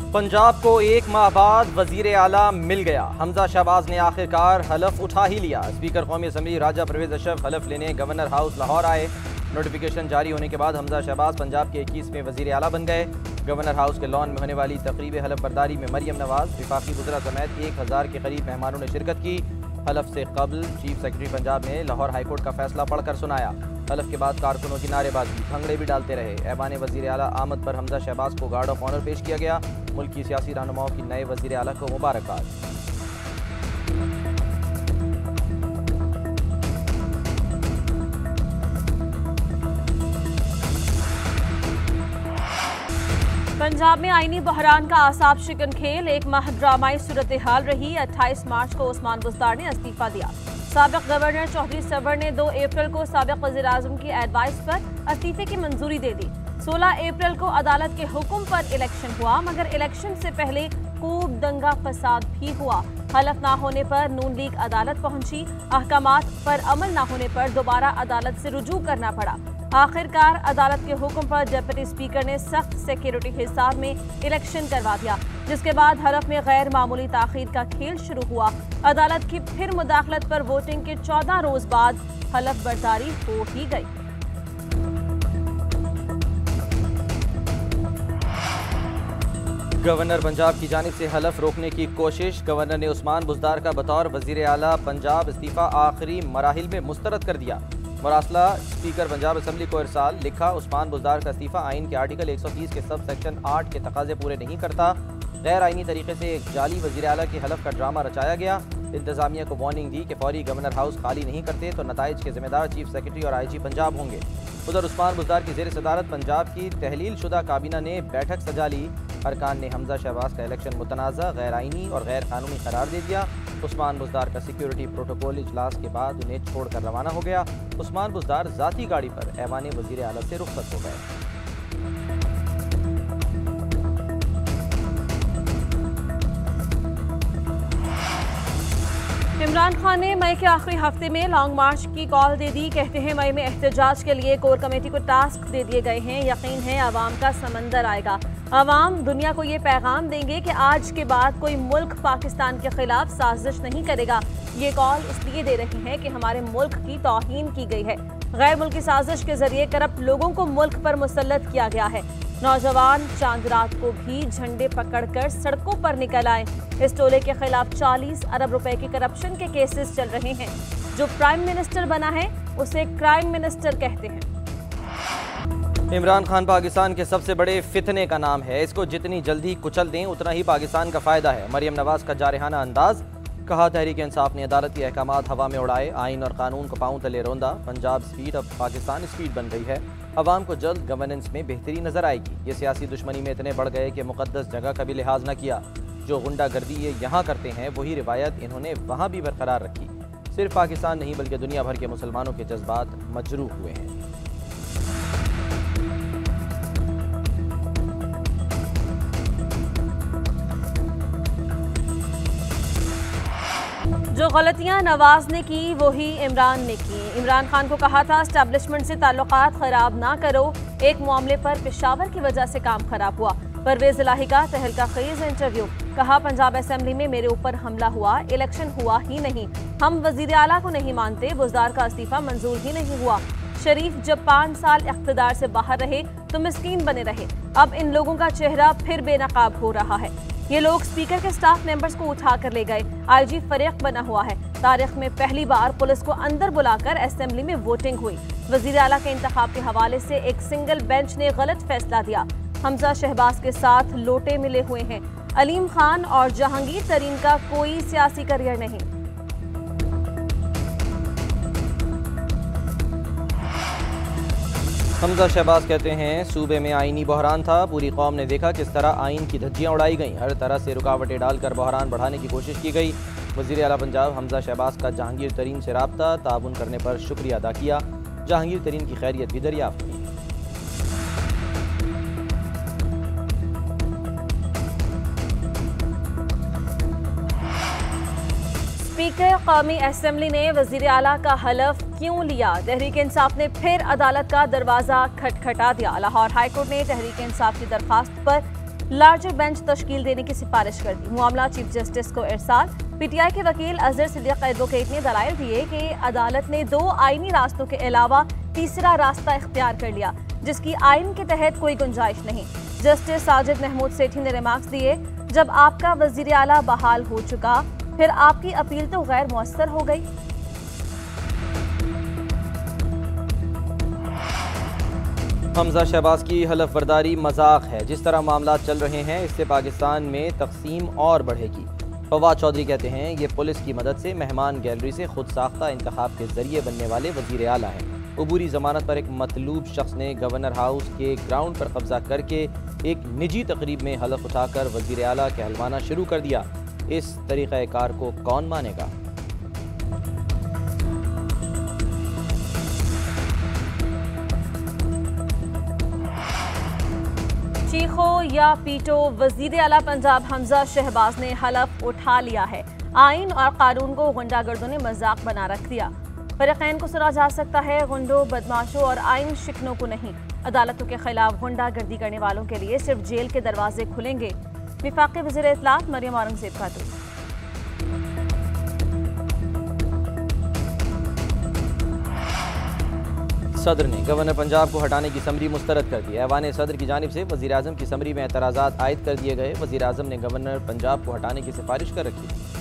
पंजाब को एक माह बाद वजीर आला मिल गया। हमजा शहबाज ने आखिरकार हलफ उठा ही लिया। स्पीकर कौमी असम्बली राजा परवेज अशरफ हलफ लेने गवर्नर हाउस लाहौर आए। नोटिफिकेशन जारी होने के बाद हमजा शहबाज पंजाब के 21वें वजीर आला बन गए। गवर्नर हाउस के लॉन में होने वाली तकरीब हलफ बर्दारी में मरियम नवाज, विफाकी वज़रा समेत 1000 के करीब मेहमानों ने शिरकत की। हलफ से कबल चीफ सेक्रेटरी पंजाब ने लाहौर हाईकोर्ट का फैसला पढ़कर सुनाया। हलफ के बाद कारकुनों की नारेबाजी, भंगड़े भी डालते रहे। ऐवान वजीर आला आमद पर हमजा शहबाज को गार्ड ऑफ ऑनर पेश किया गया। मुल्क की सियासी रहनुमाओं की नए वजीर आला को मुबारकबाद। पंजाब में आईनी बहरान का आसाब शिकन खेल, एक माह ड्रामाई सूरत हाल रही। 28 मार्च को उस्मान बुज़दार ने इस्तीफा दिया। साबिक गवर्नर चौधरी सरवर ने 2 अप्रैल को साबिक वज़ीर-ए-आज़म की एडवाइस पर इस्तीफे की मंजूरी दे दी। 16 अप्रैल को अदालत के हुक्म पर इलेक्शन हुआ, मगर इलेक्शन से पहले खूब दंगा फसाद भी हुआ। हलफ ना होने पर नून लीग अदालत पहुंची। अहकामात पर अमल ना होने पर दोबारा अदालत से रुजू करना पड़ा। आखिरकार अदालत के हुक्म पर डिप्टी स्पीकर ने सख्त सिक्योरिटी हिसाब में इलेक्शन करवा दिया, जिसके बाद हलफ में गैर मामूली ताखीर का खेल शुरू हुआ। अदालत की फिर मुदाखलत पर वोटिंग के 14 रोज बाद हलफ बर्दारी हो ही गई। गवर्नर पंजाब की जानिब से हलफ रोकने की कोशिश। गवर्नर ने उस्मान बुज़दार का बतौर वजीर आला पंजाब इस्तीफा आखिरी मराहिल में मुस्तरद कर दिया। मरासला स्पीकर पंजाब असम्बली को इरसाल, लिखा उस्मान बुज़दार का इस्तीफा आइन के आर्टिकल 130 के सब सेक्शन 8 के तकाजे पूरे नहीं करता। गैर आइनी तरीके से एक जाली वजीर आला की हलफ का ड्रामा रचाया गया। इंतजामिया को वार्निंग दी कि फौरी गवर्नर हाउस खाली नहीं करते तो नताइज के जिम्मेदार चीफ सेक्रेटरी और IG पंजाब होंगे। उधर उस्मान बुज़दार की ज़ेर सदारत पंजाब की तहलील शुदा काबीना ने बैठक सजा ली। अरकान ने हमजा शहबाज का इलेक्शन मुतनाज़ा, गैर आइनी और गैर कानूनी करार दे दिया। उस्मान बुज़दार का सिक्योरिटी प्रोटोकॉल इजलास के बाद उन्हें छोड़कर रवाना हो गया। उस्मान बुज़दार ज़ाती गाड़ी पर ऐवान वज़ीर आला से रुखसत हो गए। इमरान खान ने मई के आखिरी हफ्ते में लॉन्ग मार्च की कॉल दे दी। कहते हैं मई में एहतजाज के लिए कोर कमेटी को टास्क दे दिए गए हैं। यकीन है अवाम का समंदर आएगा। अवाम दुनिया को ये पैगाम देंगे कि आज के बाद कोई मुल्क पाकिस्तान के खिलाफ साजिश नहीं करेगा। ये कॉल इसलिए दे रही हैं कि हमारे मुल्क की तौहीन की गई है। गैर मुल्की साजिश के जरिए करप्ट लोगों को मुल्क पर मुसल्लत किया गया है। नौजवान चांद रात को भी झंडे पकड़कर सड़कों पर निकल आए। इस टोले के खिलाफ 40 अरब रुपए के करप्शन के केसेस चल रहे हैं। जो प्राइम मिनिस्टर बना है उसे क्राइम मिनिस्टर कहते हैं। इमरान खान पाकिस्तान के सबसे बड़े फितने का नाम है। इसको जितनी जल्दी कुचल दें उतना ही पाकिस्तान का फायदा है। मरियम नवाज का जारहाना अंदाज, कहा तहरीक इंसाफ ने अदालत के अहकामात हवा में उड़ाए, आइन और कानून को पांव तले रौंदा। पंजाब स्पीड अब पाकिस्तान स्पीड बन गई है। अवाम को जल्द गवर्नेंस में बेहतरी नजर आएगी। ये सियासी दुश्मनी में इतने बढ़ गए कि मुकद्दस जगह का भी लिहाज न किया। जो गुंडागर्दी ये यहाँ करते हैं वही रिवायत इन्होंने वहाँ भी बरकरार रखी। सिर्फ पाकिस्तान नहीं बल्कि दुनिया भर के मुसलमानों के जज्बात मजरूह हुए हैं। जो गलतियां नवाज ने की वही इमरान ने की। इमरान खान को कहा था एस्टैब्लिशमेंट से ताल्लुकात खराब ना करो। एक मामले पर पेशावर की वजह से काम खराब हुआ। परवेज इलाही का तहलका खेज इंटरव्यू, कहा पंजाब असेंबली में मेरे ऊपर हमला हुआ, इलेक्शन हुआ ही नहीं। हम वजीर आला को नहीं मानते, बुज़दार का इस्तीफा मंजूर ही नहीं हुआ। शरीफ जब 5 साल इख्तिदार से बाहर रहे तो मिस्कीन बने रहे। अब इन लोगों का चेहरा फिर बेनकाब हो रहा है। ये लोग स्पीकर के स्टाफ मेंबर्स को उठा कर ले गए। IG फरीक बना हुआ है। तारीख में पहली बार पुलिस को अंदर बुलाकर असेंबली में वोटिंग हुई। वजीर आला के इंतखाब के हवाले से एक सिंगल बेंच ने गलत फैसला दिया। हमजा शहबाज के साथ लोटे मिले हुए हैं। अलीम खान और जहांगीर तरीन का कोई सियासी करियर नहीं। हमजा शहबाज कहते हैं सूबे में आइनी बहरान था। पूरी कौम ने देखा किस तरह आइन की धज्जियां उड़ाई गईं। हर तरह से रुकावटें डालकर बहरान बढ़ाने की कोशिश की गई। वज़ीर आला पंजाब हमजा शहबाज का जहांगीर तरीन से राब्ता, ताउन करने पर शुक्रिया अदा किया। जहांगीर तरीन की खैरियत भी दरियाफ्त की। स्पीकर कौमी असेंबली ने वजीर आला का हलफ क्यों लिया? तहरीक इंसाफ ने फिर अदालत का दरवाजा खटखटा दिया। लाहौर हाईकोर्ट ने तहरीक इंसाफ की दरखास्त पर लार्जर बेंच तश्कील देने की सिफारिश कर दी। मामला चीफ जस्टिस को इरसाल। पीटीआई के वकील अजहर सिद्दीक एडवोकेट ने दलाइल दिए कि अदालत ने 2 आईनी रास्तों के अलावा तीसरा रास्ता इख्तियार कर लिया, जिसकी आइन के तहत कोई गुंजाइश नहीं। जस्टिस साजिद महमूद सेठी ने रिमार्क्स दिए, जब आपका वजीर आला बहाल हो चुका, फिर आपकी अपील तो गैर मुअस्सर हो गई। हमजा शहबाज की हलफ बर्दारी मजाक है। जिस तरह मामला चल रहे हैं इससे पाकिस्तान में तकसीम और बढ़ेगी। फवाद चौधरी कहते हैं ये पुलिस की मदद से मेहमान गैलरी से खुद साख्ता इंतखाब के जरिए बनने वाले वजीर आला हैं। अबूरी जमानत पर एक मतलूब शख्स ने गवर्नर हाउस के ग्राउंड पर कब्जा करके एक निजी तकरीब में हलफ उठाकर वजीर आला कहलवाना शुरू कर दिया। इस तरीक़ाकार को कौन मानेगा। चीखो या पीटो, वजीर आला पंजाब हमजा शहबाज ने हलफ उठा लिया है। आइन और कानून को गुंडागर्दों ने मजाक बना रख दिया। फरीक़ैन को सुना जा सकता है, गुंडों, बदमाशों और आइन शिकनों को नहीं। अदालतों के खिलाफ गुंडागर्दी करने वालों के लिए सिर्फ जेल के दरवाजे खुलेंगे। विफाक़ी वज़ीर इत्तलात मरियम औरंगज़ेब खातून। सदर ने गवर्नर पंजाब को हटाने की समरी मुस्तरद कर दी। ऐवान सदर की जानिब से वज़ीर आज़म की समरी में एतराज़ात आयद कर दिए गए। वज़ीर आज़म ने गवर्नर पंजाब को हटाने की सिफारिश कर रखी।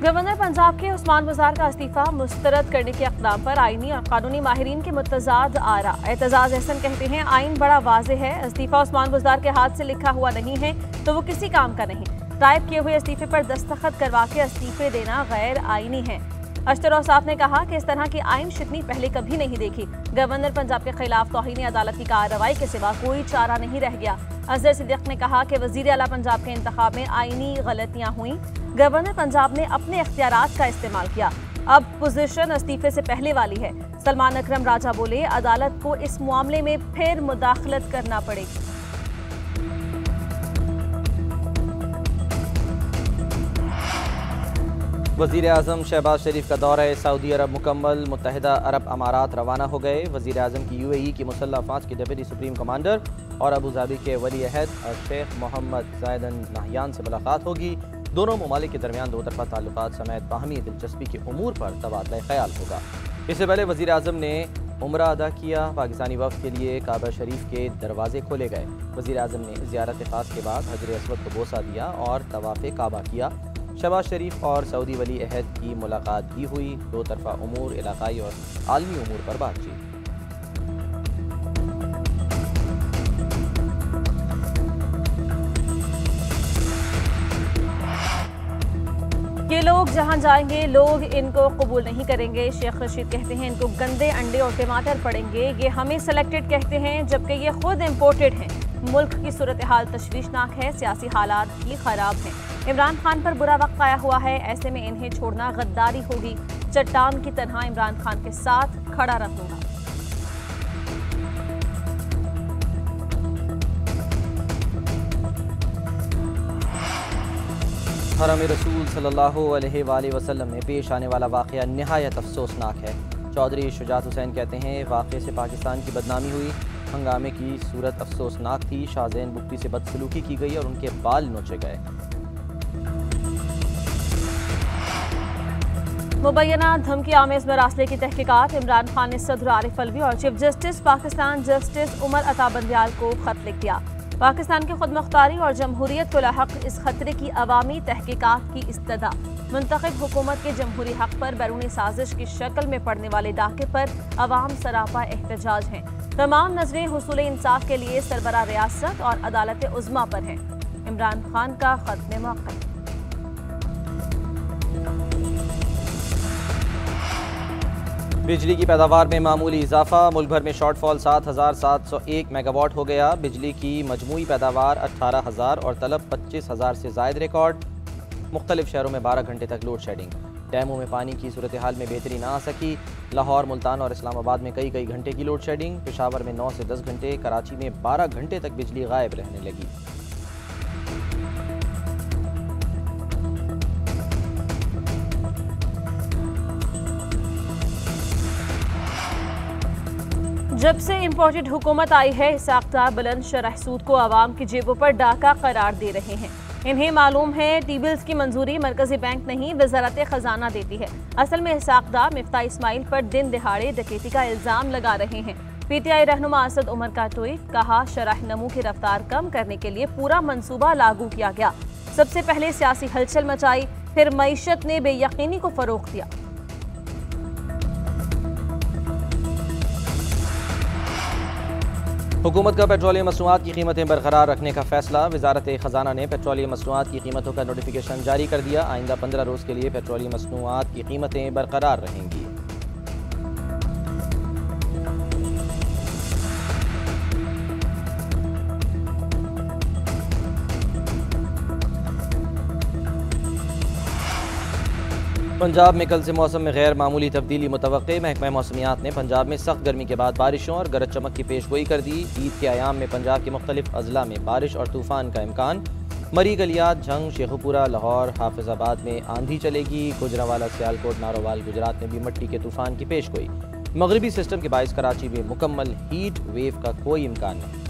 गवर्नर पंजाब के उस्मान बुज़दार का इस्तीफा मुस्तरद करने के इक़दाम पर आईनी और कानूनी माहिरीन के मुतज़ाद आरा। एतजाज़ अहसन कहते हैं, आइन बड़ा वाज़ेह है। इस्तीफा उस्मान बुज़दार के हाथ से लिखा हुआ नहीं है तो वो किसी काम का नहीं। टाइप किए हुए इस्तीफे पर दस्तखत करवा के इस्तीफे देना गैर आईनी है। अशतर औसाफ ने कहा कि इस तरह की आइन शिकनी पहले कभी नहीं देखी। गवर्नर पंजाब के खिलाफ तौहीन अदालत की कार्रवाई के सिवा कोई चारा नहीं रह गया। अजहर सिद्दीक ने कहा कि वज़ीर आला पंजाब के इंतखाब में आईनी गलतियां हुई। गवर्नर पंजाब ने अपने इख्तियारात का इस्तेमाल किया। अब पोजीशन इस्तीफे से पहले वाली है। सलमान अकरम राजा बोले, अदालत को इस मामले में फिर मुदाखलत करना पड़ेगी। वज़ीर आज़म शहबाज शरीफ का दौरा सऊदी अरब मुकम्मल। मुत्तहिदा अरब अमारात रवाना हो गए। वज़ीर आज़म की UAE की मुसल्लह अफ़वाज के डिप्टी सुप्रीम कमांडर और अबू धाबी के वली अहद शेख मोहम्मद ज़ायद अल नहयान से मुलाकात होगी। दोनों ममालिक के दरमियान दो तरफ़ा ताल्लुकात समेत बाहमी दिलचस्पी के उमूर पर तबादला ख्याल होगा। इससे पहले वज़ीर आज़म ने उम्रा अदा किया। पाकिस्तानी वफ़द के लिए काबा शरीफ के दरवाजे खोले गए। वज़ीर आज़म ने ज़ियारत ख़ास के बाद हजर अस्वद को बोसा दिया और तवाफ़े काबा किया। शहबाज शरीफ और सऊदी वली अहद की मुलाकात भी हुई। दो तरफ़ा उमूर, इलाक़ाई और आलमी उमूर पर बातचीत। ये लोग जहां जाएंगे लोग इनको कबूल नहीं करेंगे। शेख रशीद कहते हैं, इनको गंदे अंडे और टमाटर पड़ेंगे। ये हमें सेलेक्टेड कहते हैं जबकि ये खुद इम्पोर्टेड हैं। मुल्क की सूरत हाल तशवीशनाक है। सियासी हालात भी खराब हैं। इमरान खान पर बुरा वक्त आया हुआ है। ऐसे में इन्हें छोड़ना गद्दारी होगी। चट्टान की तरह इमरान खान के साथ खड़ा रहूंगा। हरम रसूल सल्लल्लाहु अलैहि वसल्लम में पेश आने वाला वाक़या निहायत अफसोसनाक है। चौधरी शुजात हुसैन कहते हैं, वाक़े से पाकिस्तान की बदनामी हुई। हंगामे की सूरत अफसोसनाक थी। शाहज़ैन बुगटी से बदसलूकी की गई और उनके बाल नोचे गए। मुबैना धमकी आमेज़ मरासले की तहकीकात। इमरान खान ने सदर आरिफ अलवी और chief justice Pakistan justice Umar Ata Bandial को खत लिख दिया। पाकिस्तान की खुदमुख्तारी और जमहूरियत को लाहक इस खतरे की अवामी तहकीकात की इस्तदा। मुंतखब हुकूमत के जमहूरी हक पर बैरूनी साजिश की शक्ल में पड़ने वाले डाके पर अवाम सरापा एहतजाज हैं। तमाम नजरें हुसूल इंसाफ के लिए सरबरा रियासत और अदालत उज़्मा पर हैं। इमरान खान का खत्म मौक़िफ़। बिजली की पैदावार में मामूली इजाफा। मुल्क भर में शॉर्टफॉल 7,701 मेगावाट हो गया। बिजली की मजमूई पैदावार 18,000 और तलब 25,000 से ज़ायद रिकॉर्ड। मुख्तलिफ शहरों में 12 घंटे तक लोड शेडिंग। डैमों में पानी की सूरत हाल में बेहतरी ना आ सकी। लाहौर, मुल्तान और इस्लामाबाद में कई घंटे की लोड शेडिंग। पेशावर में 9 से 10 घंटे, कराची में 12 घंटे तक बिजली गायब रहने लगी। जब से इम्पोर्टेड हुकूमत आई है, इस्हाक़ बुलंद शरह सूद को आवाम की जेबों पर डाका करार दे रहे हैं। इन्हें मालूम है टी बिल्स की मंजूरी मरकजी बैंक नहीं वजारत खजाना देती है। असल में इस्हाक़ मिफ्ता इस्माइल पर दिन दिहाड़े डकैती का इल्जाम लगा रहे हैं। PTI रहनुमा असद उमर का ट्वीट, कहा शरह नमू की रफ्तार कम करने के लिए पूरा मंसूबा लागू किया गया। सबसे पहले सियासी हलचल मचाई, फिर मईशत ने बेयकीनी को फरोग दिया। हुकूमत का पेट्रोलियम मसनूआत की कीमतें बरकरार रखने का फैसला। वजारत खजाना ने पेट्रोलियम मसनूआत की कीमतों का नोटिफिकेशन जारी कर दिया। आइंदा 15 रोज़ के लिए पेट्रोलियम मसनूआत की कीमतें बरकरार रहेंगी। पंजाब में कल से मौसम में गैर मामूली तब्दीली मुतवक्के। महकमा मौसमियात ने पंजाब में सख्त गर्मी के बाद बारिशों और गरज चमक की पेशगोई कर दी। ईद के अयाम में पंजाब के मुख्तलिफ अजला में बारिश और तूफान का इम्कान। मरी गलियात, झंग, शेखुपुरा, लाहौर, हाफिजाबाद में आंधी चलेगी। गुजरावाला, सियालकोट, नारोवाल, गुजरात में भी मिट्टी के तूफान की पेशगोई। मगरबी सिस्टम के बाइस कराची में मुकम्मल हीट वेव का कोई इम्कान नहीं।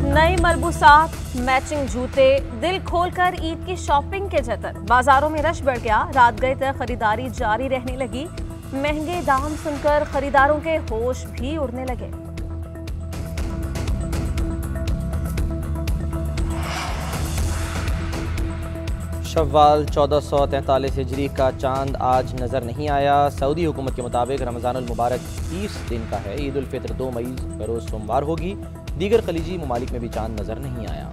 नई मलबूसात, मैचिंग जूते, दिल खोलकर ईद की शॉपिंग के जतन। बाजारों में रश बढ़ गया, रात गए तक खरीदारी जारी रहने लगी। महंगे दाम सुनकर खरीदारों के होश भी उड़ने लगे। शव्वाल 1443 हिजरी का चांद आज नज़र नहीं आया। सऊदी हुकूमत के मुताबिक रमज़ानुल मुबारक 30 दिन का है। ईद उल फित्र 2 मई बरोज़ सोमवार होगी। दीगर खलीजी ममालिक में भी चांद नज़र नहीं आया।